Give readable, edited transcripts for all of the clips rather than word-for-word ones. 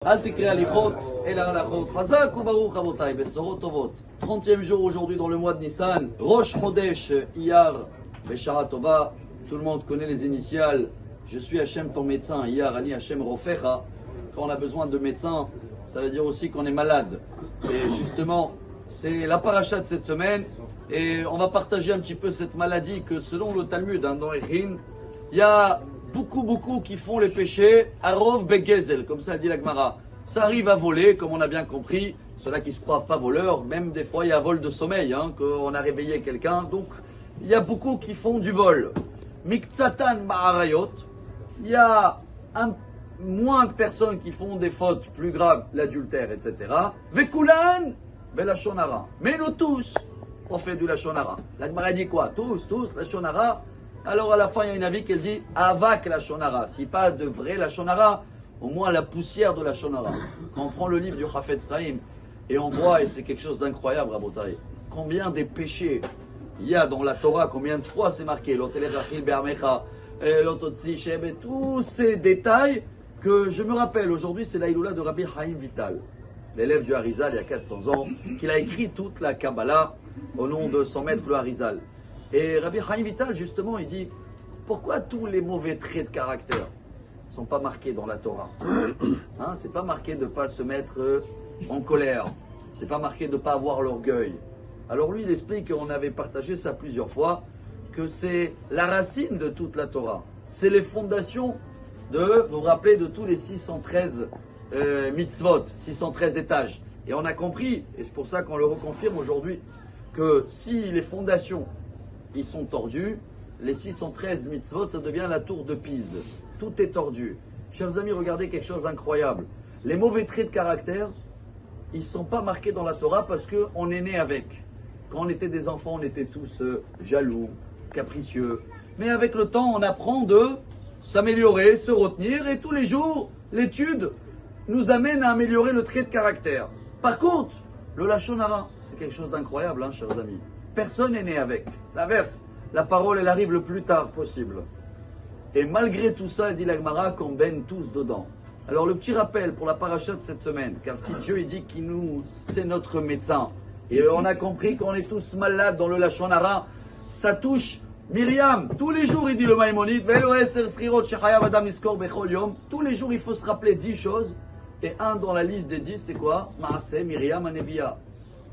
Al tikre alichot et la halachot. Chazak ou baruch rabotai, besorot tovot. 30e jour aujourd'hui dans le mois de Nissan. Rosh Chodesh Iyar, Beshara Tova. Tout le monde connaît les initiales. Je suis Hachem ton médecin. Iyar, Ani Hachem Rofecha. Quand on a besoin de médecin, ça veut dire aussi qu'on est malade. Et justement, c'est la paracha de cette semaine. Et on va partager un petit peu cette maladie que selon le Talmud, dans Echin, il y a beaucoup qui font les péchés, Arov Begezel, comme ça dit la Gemara. Ça arrive à voler, comme on a bien compris, ceux-là qui se croient pas voleurs, même des fois il y a vol de sommeil, qu'on a réveillé quelqu'un. Donc il y a beaucoup qui font du vol. Miktsatan Ba'arayot, il y a moins de personnes qui font des fautes plus graves, l'adultère, etc. Vekulan Belashonara. Mais nous tous, on fait du Lashonara. La Gemara dit quoi? Tous, Lashonara. Alors à la fin, il y a une avis qui dit Avak la Shonara. Si pas de vrai la Shonara, au moins la poussière de la Shonara. Quand on prend le livre du Chafetz Chaim et on voit, et c'est quelque chose d'incroyable, Rabotai, combien des péchés il y a dans la Torah, combien de fois c'est marqué, l'Otelechachil Be'amecha, l'Ototzi Sheb, tous ces détails que je me rappelle. Aujourd'hui, c'est l'Aïloula de Rabbi Chaim Vital, l'élève du Harizal il y a 400 ans, qu'il a écrit toute la Kabbalah au nom de son maître le Harizal. Et Rabbi Chaim Vital, justement, il dit pourquoi tous les mauvais traits de caractère ne sont pas marqués dans la Torah? C'est pas marqué de ne pas se mettre en colère, c'est pas marqué de ne pas avoir l'orgueil. Alors lui, il explique qu'on avait partagé ça plusieurs fois, que c'est la racine de toute la Torah. C'est les fondations vous vous rappelez, de tous les 613 mitzvot, 613 étages. Et on a compris, et c'est pour ça qu'on le reconfirme aujourd'hui, que si les fondations ils sont tordus, les 613 mitzvot, ça devient la tour de Pise. Tout est tordu. Chers amis, regardez quelque chose d'incroyable. Les mauvais traits de caractère, ils ne sont pas marqués dans la Torah parce qu'on est né avec. Quand on était des enfants, on était tous jaloux, capricieux. Mais avec le temps, on apprend de s'améliorer, se retenir, et tous les jours, l'étude nous amène à améliorer le trait de caractère. Par contre, le Lachon Hara, c'est quelque chose d'incroyable, chers amis. Personne n'est né avec. L'inverse, la parole, elle arrive le plus tard possible. Et malgré tout ça, dit la Gemara, qu'on baigne tous dedans. Alors le petit rappel pour la paracha de cette semaine, car si Dieu il dit qu'il c'est notre médecin, et on a compris qu'on est tous malades dans le Lachon Hara, ça touche Myriam. Tous les jours, il dit le Maïmonide, tous les jours, il faut se rappeler 10 choses, et un dans la liste des 10, c'est quoi? Maaseh Myriam Anevia.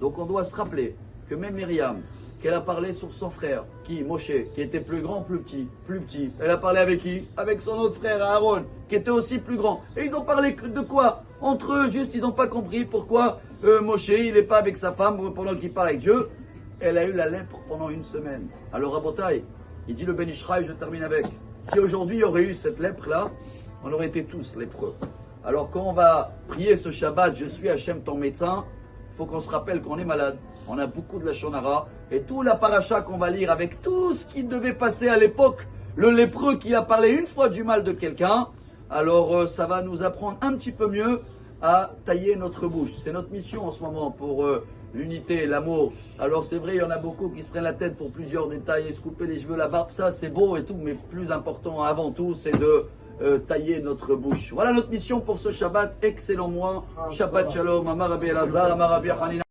Donc on doit se rappeler que même Myriam, qu'elle a parlé sur son frère, Moshe, qui était plus grand, plus petit. Elle a parlé avec qui? Avec son autre frère, Aaron, qui était aussi plus grand. Et ils ont parlé de quoi? Entre eux, juste, ils n'ont pas compris pourquoi Moshe, il n'est pas avec sa femme pendant qu'il parle avec Dieu. Elle a eu la lèpre pendant une semaine. Alors, Rabotai, il dit le Ben Ishraï, je termine avec. Si aujourd'hui il y aurait eu cette lèpre-là, on aurait été tous lépreux. Alors, quand on va prier ce Shabbat, je suis Hachem ton médecin, il faut qu'on se rappelle qu'on est malade. On a beaucoup de Lachon Hara. Et tout la paracha qu'on va lire avec tout ce qui devait passer à l'époque, le lépreux qui a parlé une fois du mal de quelqu'un, alors ça va nous apprendre un petit peu mieux à tailler notre bouche. C'est notre mission en ce moment pour l'unité, l'amour. Alors c'est vrai, il y en a beaucoup qui se prennent la tête pour plusieurs détails, se couper les cheveux, la barbe, ça c'est beau et tout, mais plus important avant tout, c'est de tailler notre bouche. Voilà notre mission pour ce Shabbat. Excellent mois. Shabbat Shalom. Amar Rabbi Elazar, Amar Rabbi Hanina.